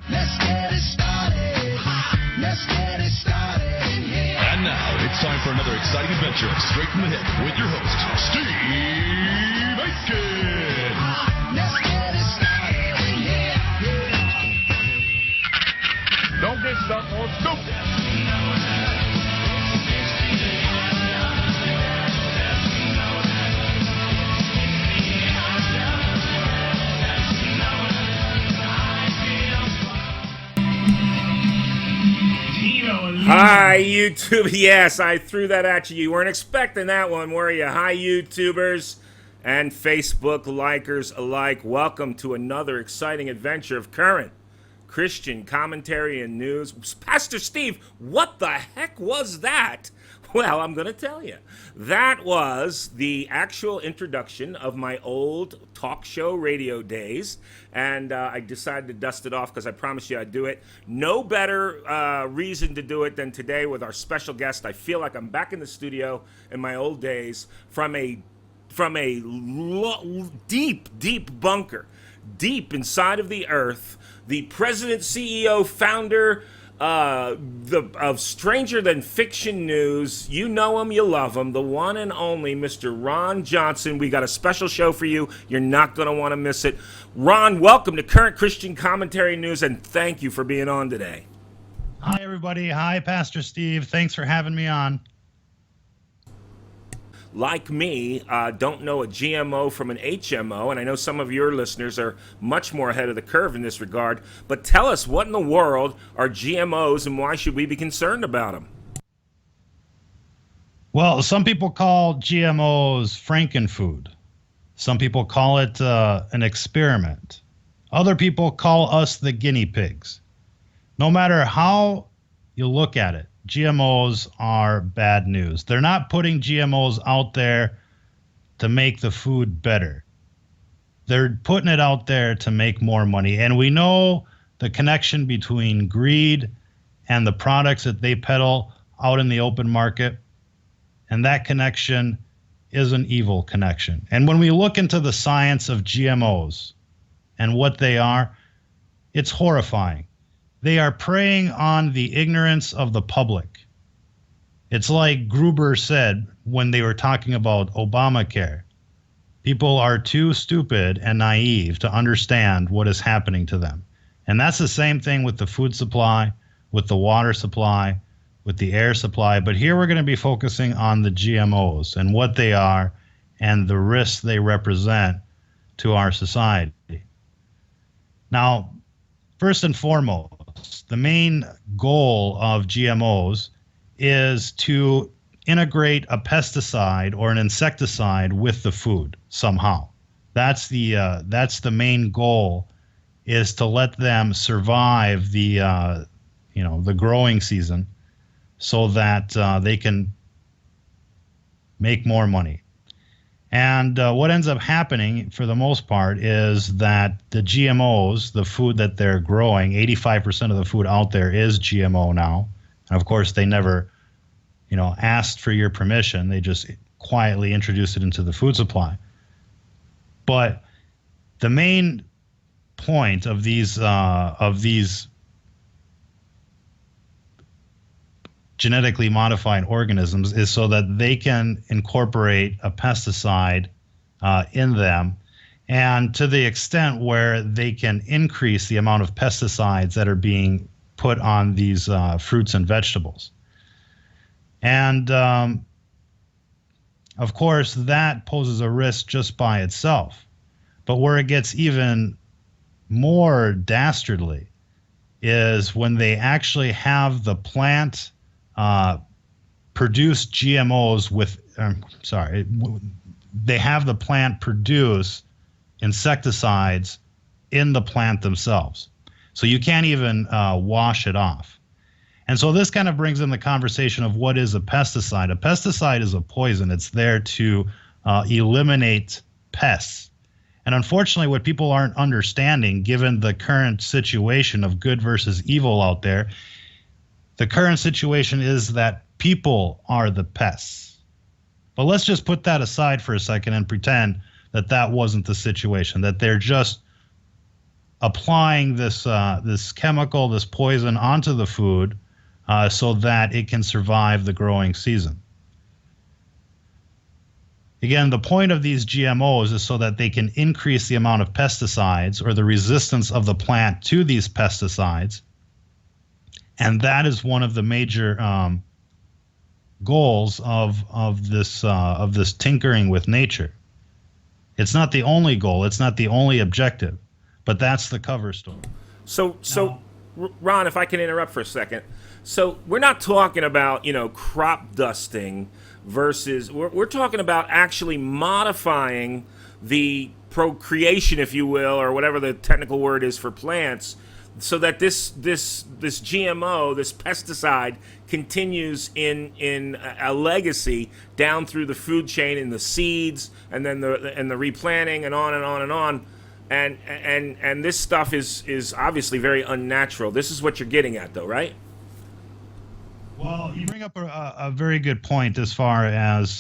Let's get it started. Let's get it started in here. And now it's time for another exciting adventure of Straight from the Hip with your host, Steve Aiken. Let's get it started in here. Don't get stuck on stupid. Hi, YouTube. Yes, I threw that at you. You weren't expecting that one, were you? Hi, YouTubers and Facebook likers alike. Welcome to another exciting adventure of current Christian commentary and news. Pastor Steve, what the heck was that? Well, I'm going to tell you. That was the actual introduction of my old talk show radio days, and I decided to dust it off because I promised you I'd do it. No better reason to do it than today with our special guest. I feel like I'm back in the studio in my old days from a deep bunker, deep inside of the earth, the president, CEO, founder of Stranger Than Fiction News. You know him, you love him, the one and only Mr. Ron Johnson. We got a special show for you. You're not going to want to miss it. Ron, welcome to Current Christian Commentary News, and thank you for being on today. Hi, everybody. Hi, Pastor Steve. Thanks for having me on. Like me, don't know a GMO from an HMO, and I know some of your listeners are much more ahead of the curve in this regard, but tell us, what in the world are GMOs and why should we be concerned about them? Well, some people call GMOs Frankenfood. Some people call it an experiment. Other people call us the guinea pigs. No matter how you look at it, GMOs are bad news. They're not putting GMOs out there to make the food better. They're putting it out there to make more money. And we know the connection between greed and the products that they peddle out in the open market. And that connection is an evil connection. And when we look into the science of GMOs and what they are, it's horrifying. They are preying on the ignorance of the public. It's like Gruber said when they were talking about Obamacare. People are too stupid and naive to understand what is happening to them. And that's the same thing with the food supply, with the water supply, with the air supply. But here we're going to be focusing on the GMOs and what they are and the risks they represent to our society. Now, first and foremost, the main goal of GMOs is to integrate a pesticide or an insecticide with the food somehow. That's the main goal, is to let them survive the growing season so that they can make more money. And what ends up happening, for the most part, is that the GMOs, the food that they're growing, 85% of the food out there is GMO now. And of course, they never, asked for your permission. They just quietly introduced it into the food supply. But the main point of these genetically modified organisms is so that they can incorporate a pesticide in them, and to the extent where they can increase the amount of pesticides that are being put on these fruits and vegetables. And of course, that poses a risk just by itself. But where it gets even more dastardly is when they actually have the plant produce GMOs they have the plant produce insecticides in the plant themselves. So you can't even wash it off. And so this kind of brings in the conversation of what is a pesticide. A pesticide is a poison. It's there to eliminate pests. And unfortunately, what people aren't understanding, given the current situation of good versus evil out there, the current situation is that people are the pests. But let's just put that aside for a second and pretend that that wasn't the situation, that they're just applying this chemical, this poison onto the food so that it can survive the growing season. Again, the point of these GMOs is so that they can increase the amount of pesticides or the resistance of the plant to these pesticides. And that is one of the major goals of this tinkering with nature. It's not the only goal. It's not the only objective, but that's the cover story. So, Ron, if I can interrupt for a second. So we're not talking about, crop dusting versus, we're talking about actually modifying the procreation, if you will, or whatever the technical word is for plants, so that this GMO, this pesticide, continues in a legacy down through the food chain in the seeds, and then the replanting, and on and on and on. And this stuff is obviously very unnatural. This is what you're getting at, though, right? Well, you bring up a very good point as far as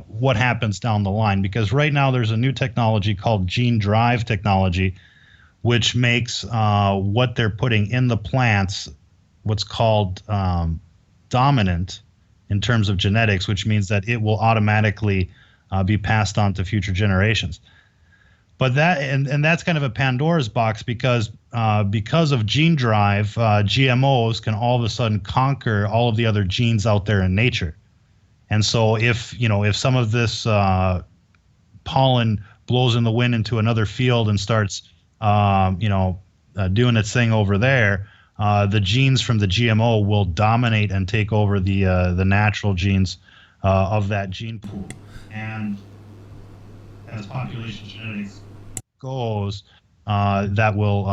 what happens down the line, because right now there's a new technology called gene drive technology, which makes what they're putting in the plants what's called dominant in terms of genetics, which means that it will automatically be passed on to future generations. But that's kind of a Pandora's box, because of gene drive, GMOs can all of a sudden conquer all of the other genes out there in nature. And so if some of this pollen blows in the wind into another field and starts doing its thing over there, the genes from the GMO will dominate and take over the natural genes of that gene pool. And as population genetics goes, that will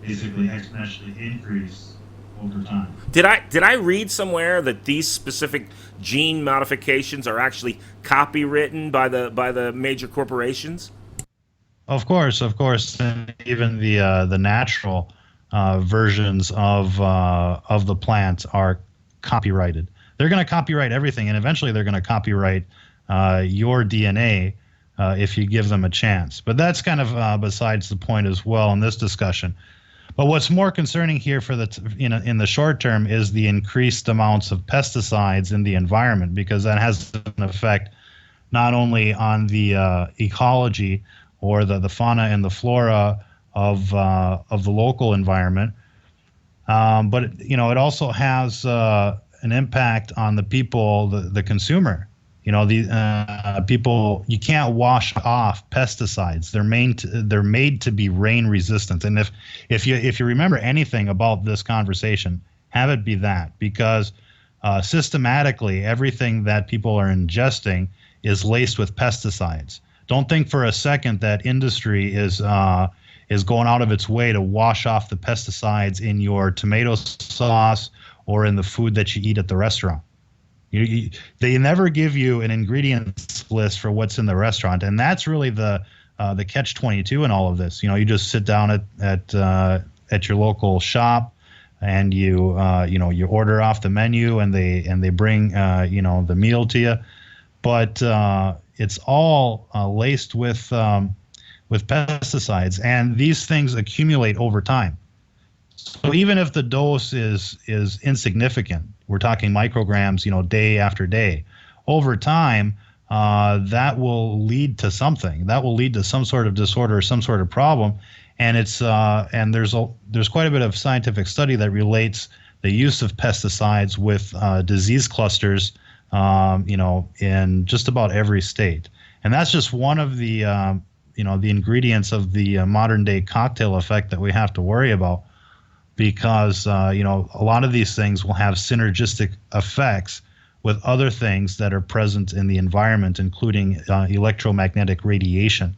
basically exponentially increase over time. Did I read somewhere that these specific gene modifications are actually copywritten by the major corporations? Of course, and even the natural versions of the plant are copyrighted. They're going to copyright everything, and eventually they're going to copyright your DNA if you give them a chance. But that's kind of besides the point as well in this discussion. But what's more concerning here in the short term is the increased amounts of pesticides in the environment, because that has an effect not only on the ecology or the fauna and the flora of the local environment, but it also has an impact on the people, the consumer. People, you can't wash off pesticides. They're made to be rain resistant. And if you remember anything about this conversation, have it be that, because systematically everything that people are ingesting is laced with pesticides. Don't think for a second that industry is going out of its way to wash off the pesticides in your tomato sauce or in the food that you eat at the restaurant. They never give you an ingredients list for what's in the restaurant, and that's really the catch-22 in all of this. You just sit down at your local shop, and you order off the menu, and they bring the meal to you, but it's all laced with pesticides, and these things accumulate over time. So even if the dose is insignificant, we're talking micrograms, day after day, over time, that will lead to something. That will lead to some sort of disorder or some sort of problem. And there's quite a bit of scientific study that relates the use of pesticides with disease clusters, in just about every state. And that's just one of the the ingredients of the modern day cocktail effect that we have to worry about. Because a lot of these things will have synergistic effects with other things that are present in the environment, including electromagnetic radiation.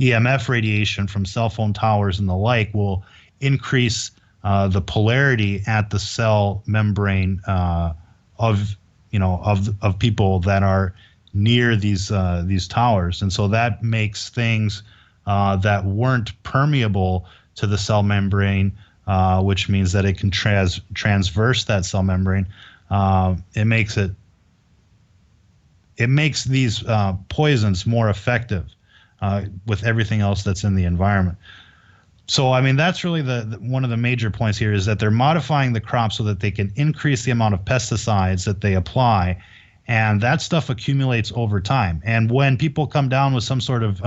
EMF radiation from cell phone towers and the like will increase the polarity at the cell membrane of people that are near these towers, and so that makes things that weren't permeable to the cell membrane, which means that it can transverse that cell membrane. It makes these poisons more effective with everything else that's in the environment. So, I mean, that's really one of the major points here, is that they're modifying the crop so that they can increase the amount of pesticides that they apply, and that stuff accumulates over time. And when people come down with some sort of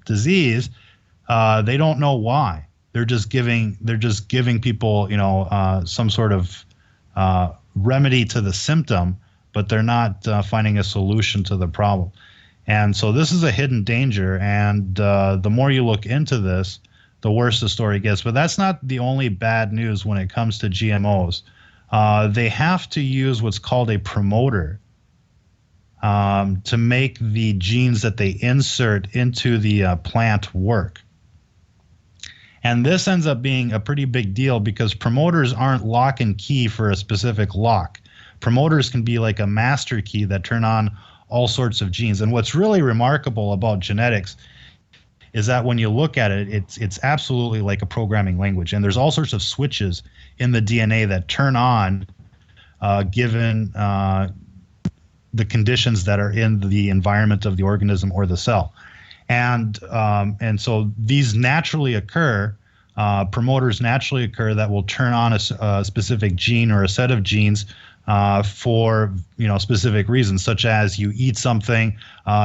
disease, they don't know why. They're just giving people, some sort of remedy to the symptom, but they're not finding a solution to the problem. And so this is a hidden danger, and the more you look into this, the worse the story gets. But that's not the only bad news when it comes to GMOs. They have to use what's called a promoter to make the genes that they insert into the plant work. And this ends up being a pretty big deal, because promoters aren't lock and key for a specific lock. Promoters can be like a master key that turn on all sorts of genes. And what's really remarkable about genetics is that when you look at it, it's absolutely like a programming language. And there's all sorts of switches in the DNA that turn on given the conditions that are in the environment of the organism or the cell. And so these naturally occur, promoters naturally occur that will turn on a specific gene or a set of genes for specific reasons, such as you eat something,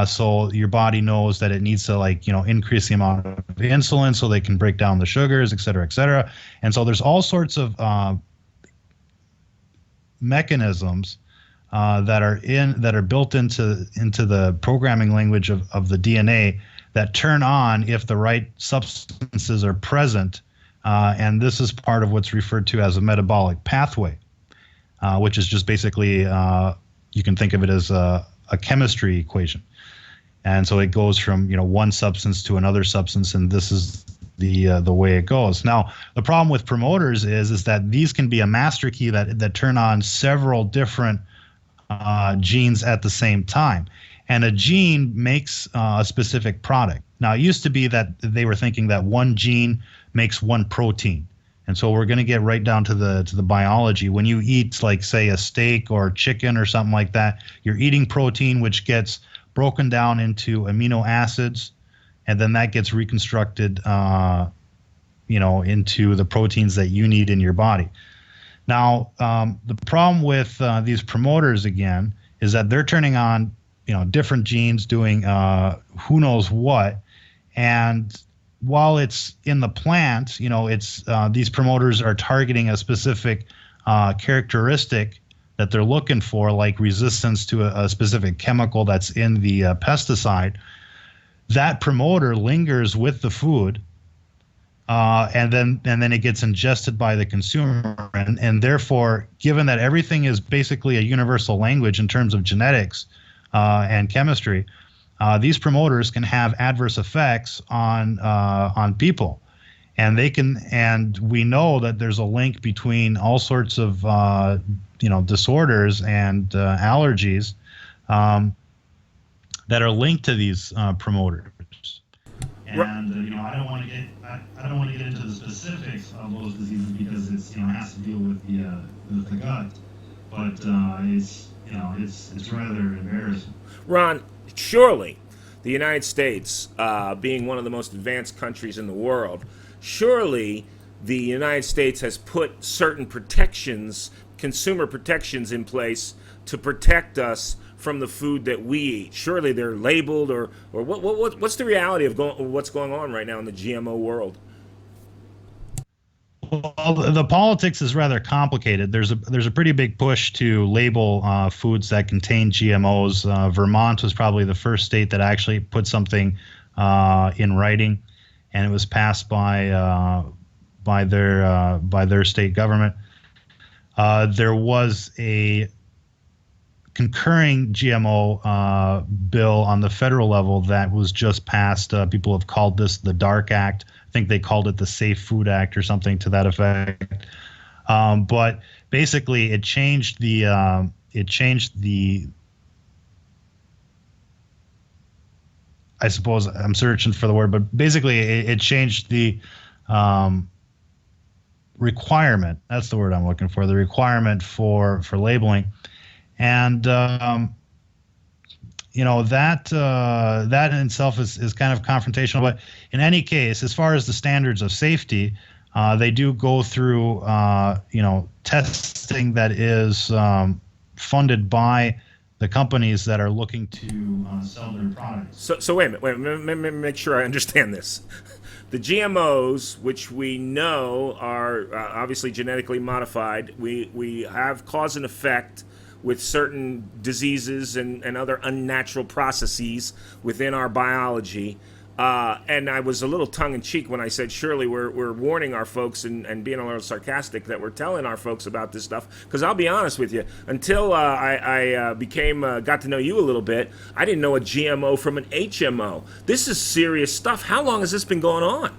so your body knows that it needs to increase the amount of insulin so they can break down the sugars, et cetera, et cetera. And so there's all sorts of mechanisms that are built into the programming language of the DNA that turn on if the right substances are present, and this is part of what's referred to as a metabolic pathway. Which is just basically, you can think of it as a chemistry equation. And so it goes from one substance to another substance, and this is the way it goes. Now, the problem with promoters is that these can be a master key that turn on several different genes at the same time. And a gene makes a specific product. Now, it used to be that they were thinking that one gene makes one protein. And so we're going to get right down to the biology. When you eat, like, say, a steak or chicken or something like that, you're eating protein, which gets broken down into amino acids, and then that gets reconstructed, into the proteins that you need in your body. Now, the problem with these promoters, again, is that they're turning on, different genes doing who knows what, and while it's in the plant, it's these promoters are targeting a specific characteristic that they're looking for, like resistance to a specific chemical that's in the pesticide. That promoter lingers with the food, and then it gets ingested by the consumer, and therefore, given that everything is basically a universal language in terms of genetics and chemistry, these promoters can have adverse effects on people, and we know that there's a link between all sorts of disorders and allergies that are linked to these promoters. And I don't want to get into the specifics of those diseases, because it has to deal with the gut, but it's rather embarrassing. Ron, surely the United States, being one of the most advanced countries in the world, surely the United States has put certain protections, consumer protections, in place to protect us from the food that we eat. Surely they're labeled, or what's the reality of what's going on right now in the GMO world? Well, the politics is rather complicated. There's a pretty big push to label foods that contain GMOs. Vermont was probably the first state that actually put something in writing, and it was passed by their state government. There was a concurring GMO bill on the federal level that was just passed. People have called this the Dark Act. I think they called it the Safe Food Act or something to that effect. But basically, it changed the I suppose I'm searching for the word, but basically it changed the requirement. That's the word I'm looking for. The requirement for labeling. And that in itself is kind of confrontational. But in any case, as far as the standards of safety, they do go through testing that is funded by the companies that are looking to sell their products. So wait a minute. Let me make sure I understand this. The GMOs, which we know are obviously genetically modified, we have cause and effect with certain diseases and other unnatural processes within our biology. And I was a little tongue-in-cheek when I said, surely we're warning our folks and being a little sarcastic that we're telling our folks about this stuff. Because I'll be honest with you, until I got to know you a little bit, I didn't know a GMO from an HMO. This is serious stuff. How long has this been going on?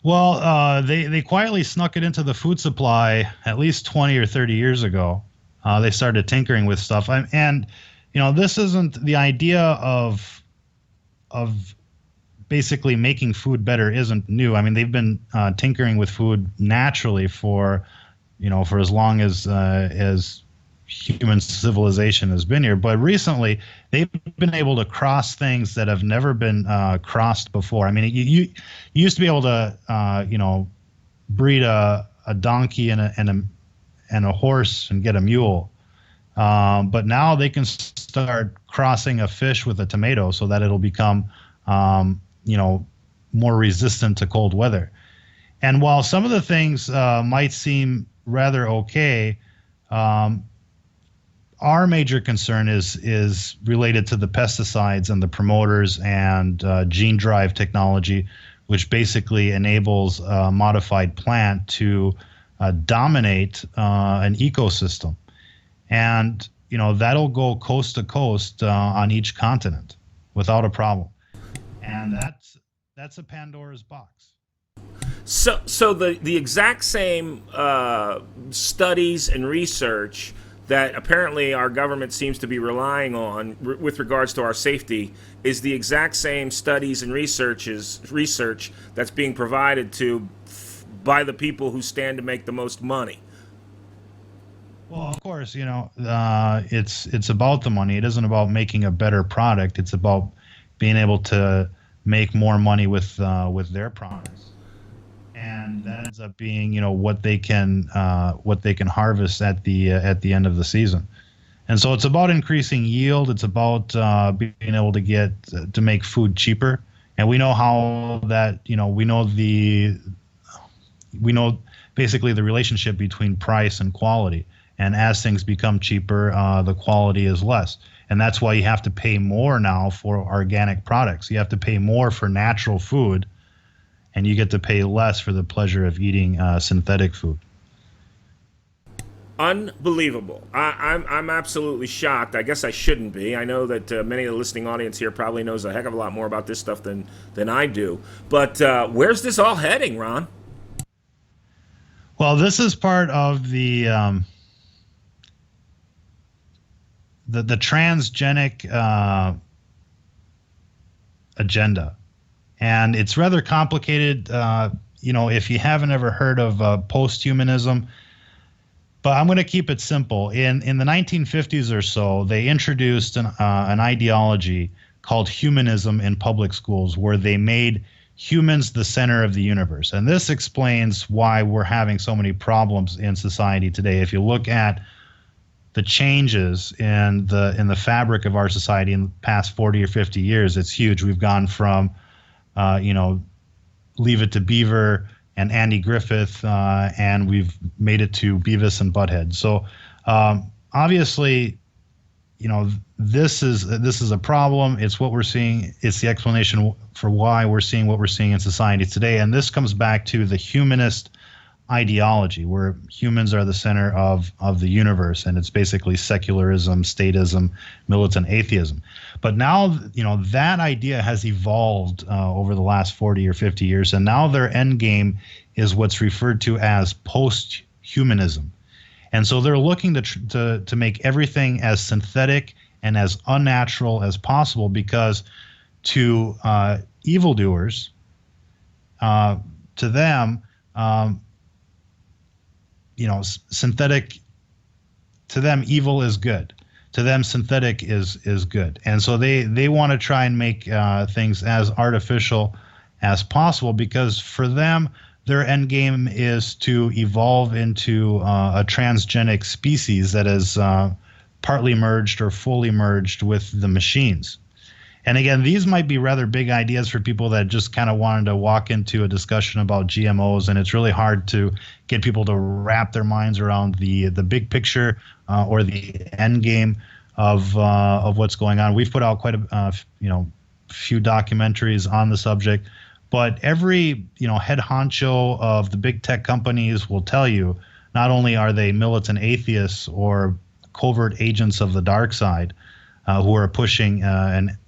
Well, they quietly snuck it into the food supply at least 20 or 30 years ago. They started tinkering with stuff. And this isn't the idea of basically making food better isn't new. I mean, they've been tinkering with food naturally for as long as human civilization has been here. But recently, they've been able to cross things that have never been crossed before. I mean, you used to be able to breed a donkey and a horse and get a mule. But now they can start crossing a fish with a tomato so that it'll become, more resistant to cold weather. And while some of the things might seem rather okay, our major concern is related to the pesticides and the promoters and gene drive technology, which basically enables a modified plant to dominate an ecosystem. And that'll go coast to coast on each continent without a problem, and that's a Pandora's box. So the exact same studies and research that apparently our government seems to be relying on with regards to our safety is the exact same studies and research that's being provided to by the people who stand to make the most money. Well, of course, it's about the money. It isn't about making a better product. It's about being able to make more money with their products, and that ends up being what they can harvest at the end of the season. And so it's about increasing yield. It's about being able to make food cheaper. And we know how that we know basically the relationship between price and quality. And as things become cheaper, the quality is less. And that's why you have to pay more now for organic products. You have to pay more for natural food, and you get to pay less for the pleasure of eating synthetic food. Unbelievable. I'm absolutely shocked. I guess I shouldn't be. I know that many of the listening audience here probably knows a heck of a lot more about this stuff than I do. But where's this all heading, Ron? Well, this is part of the transgenic agenda, and it's rather complicated. If you haven't ever heard of posthumanism, but I'm going to keep it simple. In the 1950s or so, they introduced an ideology called humanism in public schools, where they made humans the center of the universe, and this explains why we're having so many problems in society today. If you look at the changes in the fabric of our society in the past 40 or 50 years, it's huge. We've gone from, Leave It to Beaver and Andy Griffith, and we've made it to Beavis and Butthead. So obviously, this is a problem. It's what we're seeing. It's the explanation for why we're seeing what we're seeing in society today. And this comes back to the humanist ideology, where humans are the center of the universe, and it's basically secularism, statism, militant atheism. But now, that idea has evolved over the last 40 or 50 years, and now their end game is what's referred to as posthumanism. And so they're looking to make everything as synthetic and as unnatural as possible, because to evildoers, to them, synthetic, to them, evil is good. to them synthetic is good. And so they want to try and make things as artificial as possible, because for them, their end game is to evolve into a transgenic species that is partly merged or fully merged with the machines. And again, these might be rather big ideas for people that just kind of wanted to walk into a discussion about GMOs, and it's really hard to get people to wrap their minds around the big picture or the end game of what's going on. We've put out quite a few documentaries on the subject, but every head honcho of the big tech companies will tell you not only are they militant atheists or covert agents of the dark side who are pushing an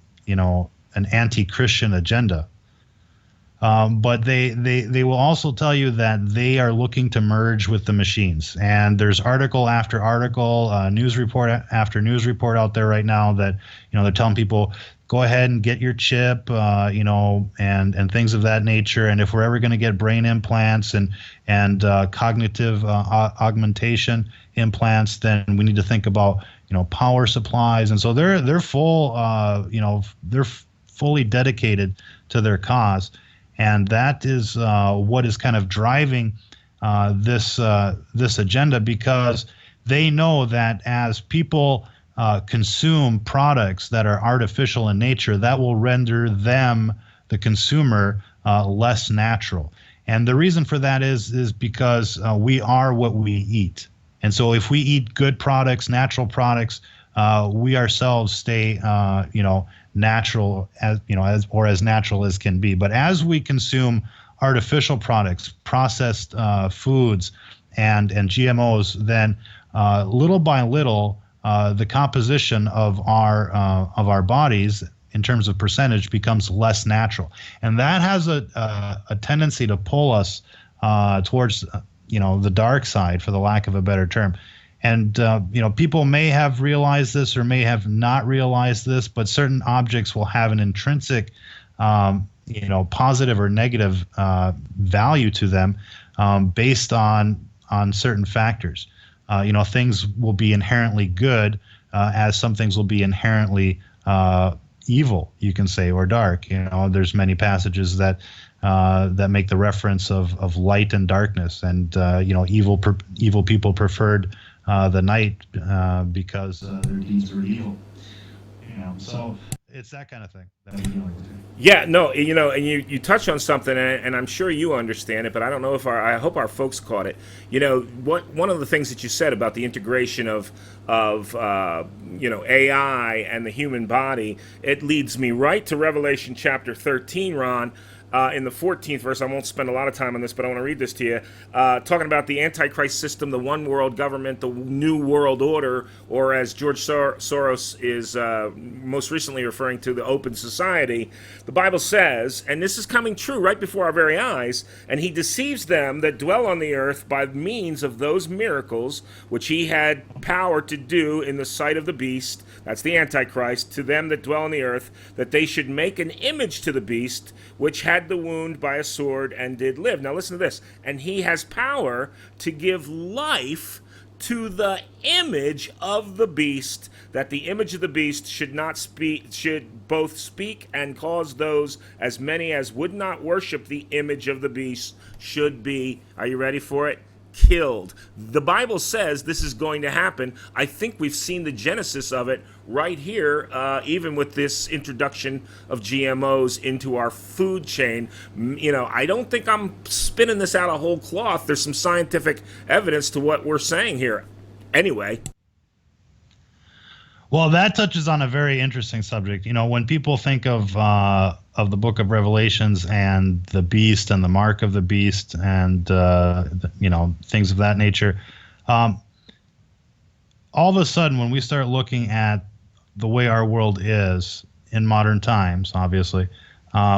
anti-Christian agenda, but they will also tell you that they are looking to merge with the machines. And there's article after article, news report after news report out there right now that they're telling people, go ahead and get your chip, and things of that nature. And if we're ever going to get brain implants and cognitive augmentation implants, then we need to think about power supplies. And so they're full, they're fully dedicated to their cause, and that is what is kind of driving this agenda, because they know that as people consume products that are artificial in nature, that will render them, the consumer, less natural. And the reason for that is because we are what we eat. And so if we eat good products, natural products, we ourselves stay, natural as natural as can be. But as we consume artificial products, processed foods, and GMOs, then little by little, the composition of our bodies in terms of percentage becomes less natural, and that has a tendency to pull us towards the dark side, for the lack of a better term. And people may have realized this or may have not realized this, but certain objects will have an intrinsic positive or negative value to them based on certain factors. Things will be inherently good, as some things will be inherently evil, you can say, or dark. There's many passages that make the reference of light and darkness, and evil people preferred the night because their deeds were evil. So it's that kind of thing that we're dealing with. Yeah, no, and you touched on something, and I'm sure you understand it, but I don't know if I hope our folks caught it. One of the things that you said about the integration of AI and the human body, it leads me right to Revelation chapter 13, Ron. In the 14th verse, I won't spend a lot of time on this, but I want to read this to you, talking about the Antichrist system, the one world government, the new world order, or as George Soros is most recently referring to, the open society. The Bible says, and this is coming true right before our very eyes, and he deceives them that dwell on the earth by means of those miracles which he had power to do in the sight of the beast, that's the Antichrist, to them that dwell on the earth, that they should make an image to the beast, which had the wound by a sword and did live. Now listen to this. And he has power to give life to the image of the beast, that the image of the beast should both speak and cause those as many as would not worship the image of the beast should be, are you ready for it? Killed. The Bible says this is going to happen. I think we've seen the genesis of it right here, even with this introduction of GMOs into our food chain. I don't think I'm spinning this out of whole cloth. There's some scientific evidence to what we're saying here. Anyway. Well, that touches on a very interesting subject. When people think of the book of Revelations and the beast and the mark of the beast and things of that nature, all of a sudden when we start looking at the way our world is in modern times, obviously,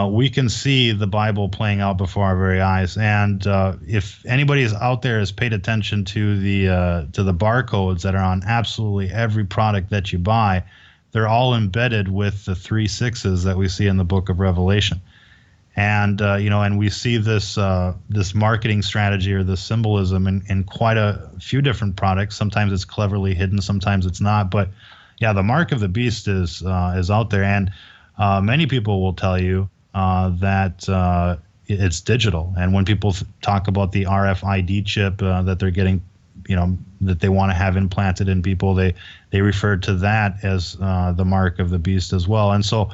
we can see the Bible playing out before our very eyes. And if anybody is out there has paid attention to the barcodes that are on absolutely every product that you buy, they're all embedded with the 3 6s that we see in the book of Revelation. And and we see this marketing strategy or this symbolism in quite a few different products. Sometimes it's cleverly hidden, sometimes it's not. But yeah, the mark of the beast is out there, and many people will tell you that it's digital. And when people talk about the RFID chip that they're getting, that they want to have implanted in people, they refer to that as the mark of the beast as well. And so,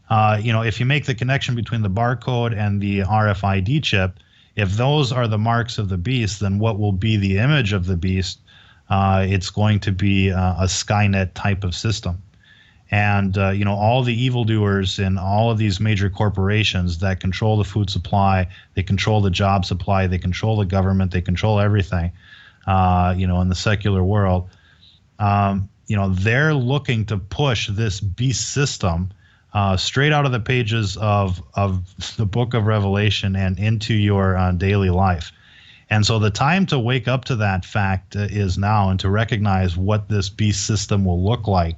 if you make the connection between the barcode and the RFID chip, if those are the marks of the beast, then what will be the image of the beast? It's going to be a Skynet type of system. And, all the evildoers in all of these major corporations that control the food supply, they control the job supply, they control the government, they control everything, in the secular world, they're looking to push this beast system straight out of the pages of the book of Revelation and into your daily life. And so the time to wake up to that fact is now, and to recognize what this beast system will look like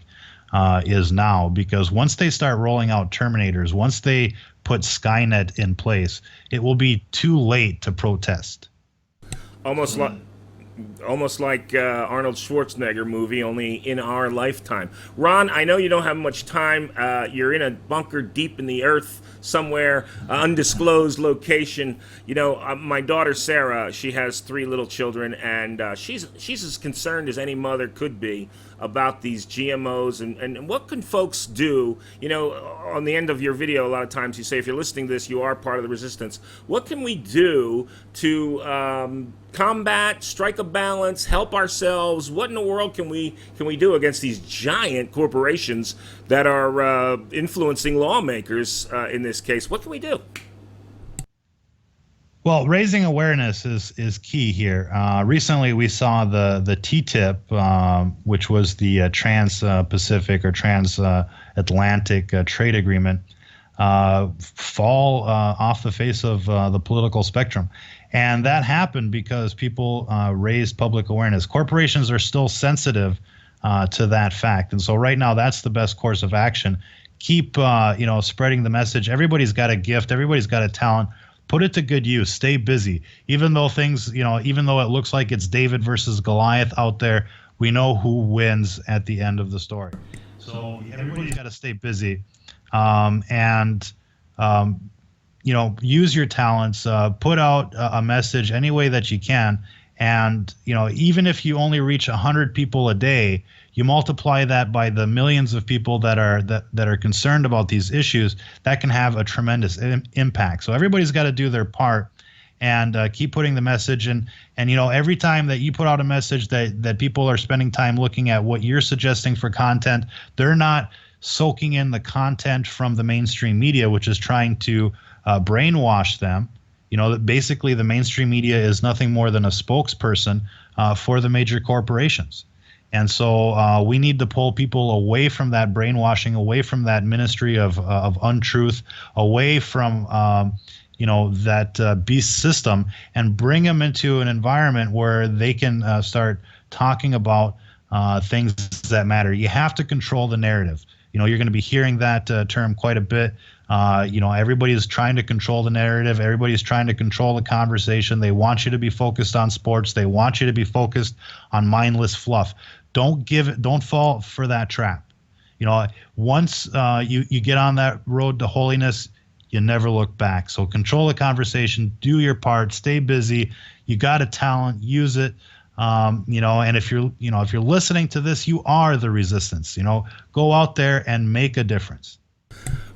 is now, because once they start rolling out Terminators, once they put Skynet in place, it will be too late to protest. Almost like Arnold Schwarzenegger movie, only in our lifetime. Ron, I know you don't have much time. You're in a bunker deep in the earth somewhere, undisclosed location. My daughter Sarah, she has 3 little children, and she's as concerned as any mother could be about these GMOs, and what can folks do? On the end of your video, a lot of times you say, if you're listening to this, you are part of the resistance. What can we do to combat, strike a balance, help ourselves? What in the world can we do against these giant corporations that are influencing lawmakers in this case? What can we do? Well, raising awareness is key here. Recently, we saw the TTIP, which was the Trans-Pacific or Trans-Atlantic Trade Agreement, fall off the face of the political spectrum. And that happened because people raised public awareness. Corporations are still sensitive to that fact. And so right now, that's the best course of action. Keep, spreading the message. Everybody's got a gift. Everybody's got a talent. Put it to good use. Stay busy. Even though even though it looks like it's David versus Goliath out there, we know who wins at the end of the story. So everybody's got to stay busy, and use your talents. Put out a message any way that you can, and even if you only reach 100 people a day, you multiply that by the millions of people that are concerned about these issues. That can have a tremendous impact. So everybody's got to do their part, and keep putting the message. And every time that you put out a message that people are spending time looking at what you're suggesting for content, they're not soaking in the content from the mainstream media, which is trying to brainwash them. Basically the mainstream media is nothing more than a spokesperson for the major corporations. And so we need to pull people away from that brainwashing, away from that ministry of untruth, away from that beast system, and bring them into an environment where they can start talking about things that matter. You have to control the narrative. You're going to be hearing that term quite a bit. Everybody's trying to control the narrative. Everybody's trying to control the conversation. They want you to be focused on sports. They want you to be focused on mindless fluff. Don't fall for that trap. Once you get on that road to holiness, you never look back. So control the conversation, do your part, stay busy. You got a talent, use it. And if you're listening to this, you are the resistance. Go out there and make a difference.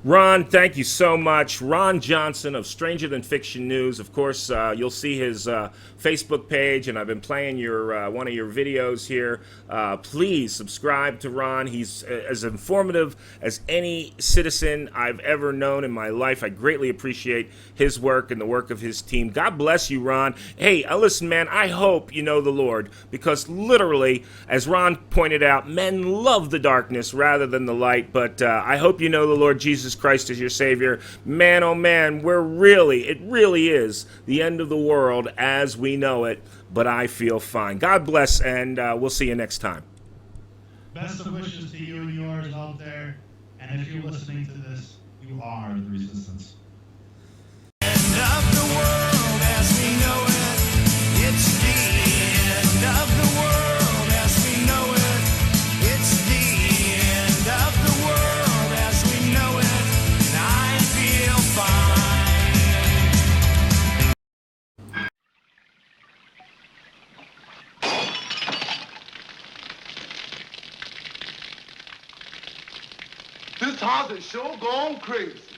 Ron, thank you so much. Ron Johnson of Stranger Than Fiction News. Of course, you'll see his Facebook page, and I've been playing your one of your videos here. Please subscribe to Ron. He's as informative as any citizen I've ever known in my life. I greatly appreciate his work and the work of his team. God bless you, Ron. Hey, listen, man, I hope you know the Lord, because literally, as Ron pointed out, men love the darkness rather than the light, but I hope you know the Lord Jesus Christ is your Savior. Man, oh man, it really is the end of the world as we know it, but I feel fine. God bless, and we'll see you next time. Best of wishes to you and yours out there, and if you're listening to this, you are the resistance. End of the world as we know it. It's the end of the world as we know it. It's the This house is sure gone crazy.